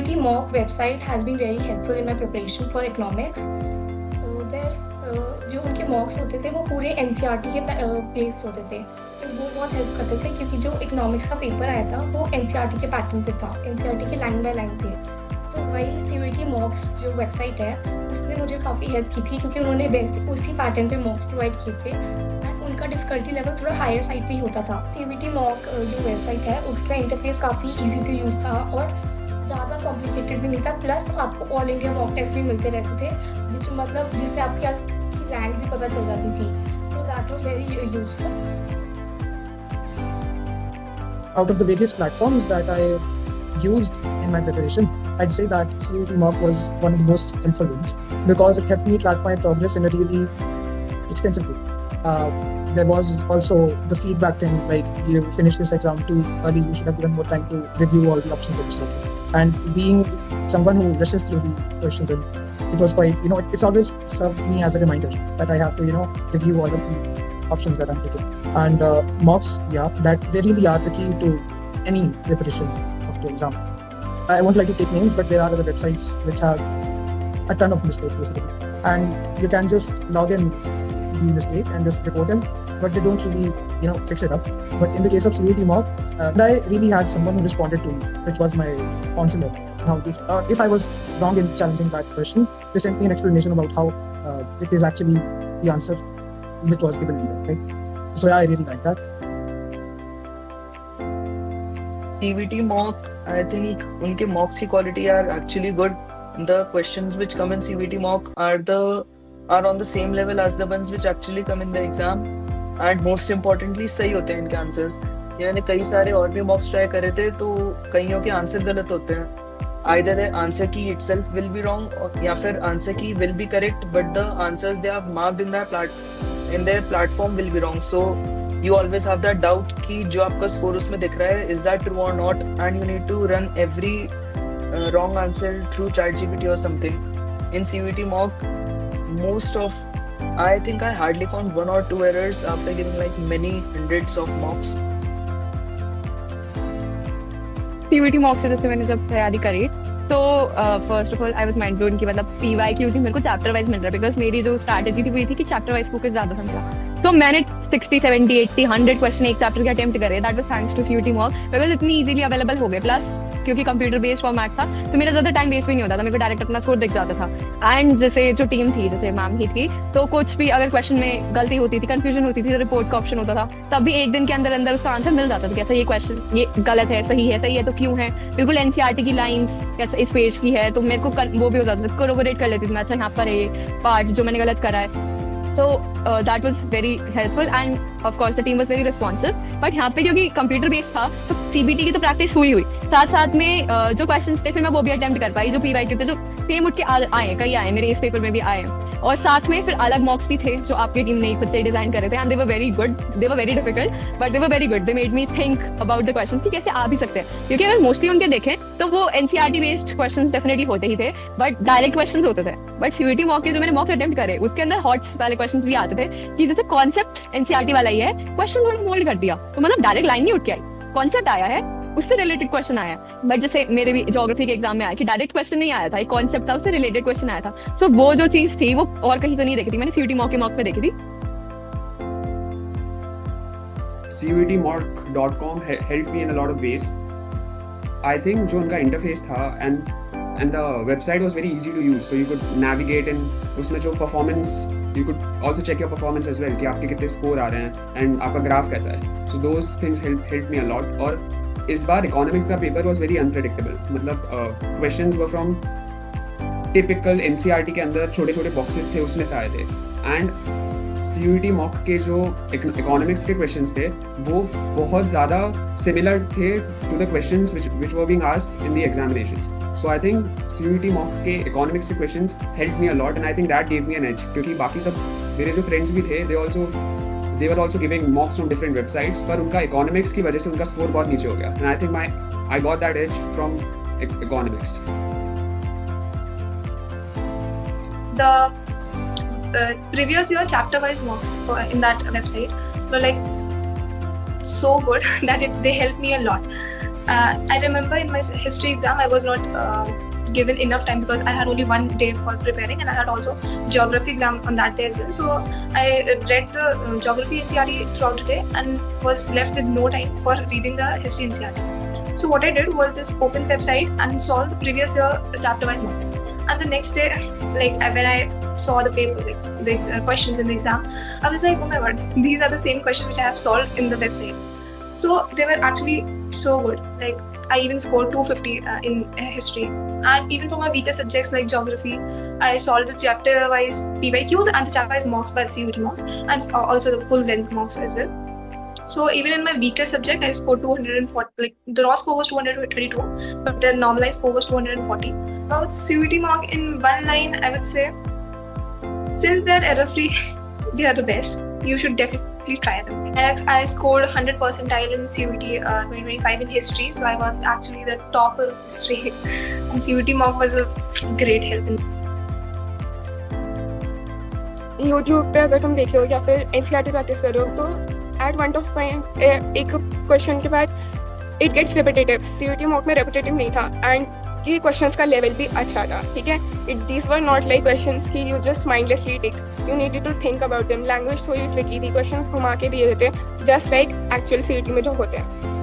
CUET mock website has been very helpful in my preparation for economics. जो उनके मॉक्स होते थे वो पूरे NCERT के बेस्ड होते थे, तो वो बहुत हेल्प करते थे क्योंकि जो इकोनॉमिक्स का पेपर आया था वो NCERT के पैटर्न पे था, NCERT के लाइन बाय लाइन थे। तो वही CUET मॉक्स जो वेबसाइट है उसने मुझे काफ़ी हेल्प की थी क्योंकि उन्होंने बेसिक उसी पैटर्न पे मॉक्स प्रोवाइड किए थे एंड उनका डिफ़िकल्टी लेवल थोड़ा हायर साइड पे ही होता था। CUET मॉक जो वेबसाइट है उसका इंटरफेस काफ़ी ईजी टू यूज़ था और ज़्यादा कॉम्प्लिकेटेड भी नहीं था, प्लस आपको ऑल इंडिया मॉक टेस्ट भी मिलते रहते थे जिससे आपकी रैंक भी पता चल जाती थी, तो that was very useful. Out of the various platforms that I used in my preparation, I'd say that CUET mock was one of the most helpful ones because it helped me track my progress in a really extensive way. There was also the feedback thing, like you finished this exam too early, you should have given more time to review all the options that you selected. And being someone who rushes through the questions, and it was quite, it's always served me as a reminder that I have to, review all of the options that I'm taking. And mocks, that they really are the key to any preparation of the exam. I won't like to take names, but there are other websites which have a ton of mistakes basically. And you can just log in the mistake and just report them, but they don't really, fix it up. But in the case of CUET mock, I really had someone who responded to me, which was my counselor. Now, if I was wrong in challenging that question, they sent me an explanation about how it is actually the answer which was given in there, right? So I really like that. CUET mock, I think unke mocks की quality are actually good. The questions which come in CUET mock are on the same level as the ones which actually come in the exam, and most importantly सही होते हैं इनके answers. यानी कई सारे और भी mocks try करे थे तो कईयों के answer गलत होते हैं. Either the answer key itself will be wrong या फिर answer key will be correct, but the answers they have marked in their platform will be wrong. So you always have that doubt कि जो आपका score उसमें दिख रहा है is that true or not, and you need to run every wrong answer through ChatGPT or something. In CUET mock, I think I hardly found 1 or 2 errors after giving like many hundreds of mocks. CUET mock से जैसे मैंने जब तैयारी करी तो first of all I was mind blown कि मतलब PYQ थी, मेरे को चैप्टर वाइज मिल रहा है बिकॉज मेरी जो स्ट्रैटेजी थी वो थी कि चैप्टर वाइज फोकस ज्यादा था मेरा। तो मैंने 60, 70, 80, 100 क्वेश्चन एक चैप्टर के अटेम्प्ट करे। That was thanks to CUET mock because इतनी इजीली अवेलेबल हो गए, प्लस क्योंकि कंप्यूटर बेस्ड फॉर्मेट था तो मेरा ज्यादा टाइम वेस्ट भी नहीं होता था, मेरे को डायरेक्ट अपना स्कोर दिख जाता था। एंड जैसे जो टीम थी, जैसे मैम ही थी, तो कुछ भी अगर क्वेश्चन में गलती होती थी, कंफ्यूजन होती थी, तो रिपोर्ट का ऑप्शन होता था, तब भी एक दिन के अंदर अंदर उसका आंसर मिल जाता था कि अच्छा ये क्वेश्चन ये गलत है, सही है तो क्यों है, बिल्कुल NCERT की लाइंस अच्छा इस पेज की है, तो मेरे को वो भी हो जाता था, कोरोबोरेट कर लेती थी मैं, अच्छा यहाँ पर है ये पार्ट जो मैंने गलत करा है। So that was very helpful and of course the team was very responsive. But यहाँ पे क्योंकि कंप्यूटर बेस्ड था तो CBT की तो प्रैक्टिस हुई साथ में जो क्वेश्चंस थे फिर मैं वो भी अटेम्प्ट कर पाई, जो PYQ थे जो सेम उठ के आए, कई आए मेरे इस पेपर में भी आए, और साथ में फिर अलग मॉक्स भी थे जो आपकी टीम ने खुद से डिजाइन करे थे and they were very good, they were very difficult but they were very good, they made me think about the questions कि कैसे आ भी सकते हैं, क्योंकि अगर मोस्टली उनके देखें तो वो NCERT बेस्ड क्वेश्चंस डेफिनेटली होते ही थे बट डायरेक्ट क्वेश्चंस होते थे। बट CUET मॉक के जो मैंने मॉक्स अटेम्प्ट करे उसके अंदर हॉट्स वाले क्वेश्चंस भी आते थे कि जैसे कॉन्सेप्ट NCERT वाला ही है, क्वेश्चन थोड़ा मोल्ड कर दिया, तो मतलब डायरेक्ट लाइन नहीं उठ के आई, कॉन्सेप्ट आया है उससे रिलेटेड क्वेश्चन आया। बट जैसे मेरे भी ज्योग्राफी के एग्जाम में आया कि डायरेक्ट क्वेश्चन नहीं आया था, एक कॉन्सेप्ट था उससे रिलेटेड क्वेश्चन आया था। सो वो जो चीज थी वो और कहीं तो नहीं देखी थी, मैंने CUET मॉक के मॉक्स में देखी थी। CUETmock.com helped me in a lot of ways. I think जो उनका इंटरफेस था and the website was very easy to use, so you could navigate and उसमें जो performance, you could also check your performance as well कि आपके कितने score आ रहे हैं and आपका ग्राफ कैसा है। So those things helped me a lot. और इस बार इकोनॉमिक्स का पेपर was very unpredictable, मतलब questions were from typical NCERT के अंदर छोटे छोटे बॉक्सेस थे उसमें से आए थे, and CUET मॉक के जो इकोनॉमिक्स के क्वेश्चंस थे वो बहुत ज़्यादा सिमिलर थे to the questions which were being asked in the examinations. So I think CUET mock के इकोनॉमिक्स के questions helped me a lot and I think that gave me an edge, क्योंकि बाकी सब मेरे जो फ्रेंड्स भी थे they were also giving mocks from different websites, पर उनका इकोनॉमिक्स की वजह से उनका स्कोर बहुत नीचे हो गया and I think I got that edge from economics. The previous year chapter wise mocks in that website were like so good that they helped me a lot. I remember in my history exam, I was not given enough time because I had only one day for preparing, and I had also geography exam on that day as well. So I read the geography NCERT throughout the day and was left with no time for reading the history NCERT. So what I did was just open the website and solve the previous year chapter-wise marks. And the next day, when I saw the paper, the questions in the exam, I was like, oh my god, these are the same questions which I have solved in the website. So they were actually so good. Like I even scored 250 in history. And even for my weaker subjects like geography, I solved the chapter-wise PYQs and the chapter-wise mocks by the CUET mocks, and also the full-length mocks as well. So even in my weaker subject, I scored 240. Like the raw score was 232, but the normalized score was 240. About CUET mock in one line, I would say, since they're error-free, they are the best. You should definitely try them. I scored 100 percentile in CUET 2025 in history, so I was actually the topper of history. And CUET mock was a great help. YouTube पे अगर तुम देख रहे हो या फिर NCERT practice कर रहे हो तो at one of point एक क्वेश्चन के बाद it gets repetitive. CUET mock में repetitive नहीं था and ये questions का level भी अच्छा था, ठीक है? These were not like questions कि you just mindlessly take. You needed to think about them. Language थोड़ी tricky थी, questions घुमा के दिए थे, just like actual CUET में जो होते हैं.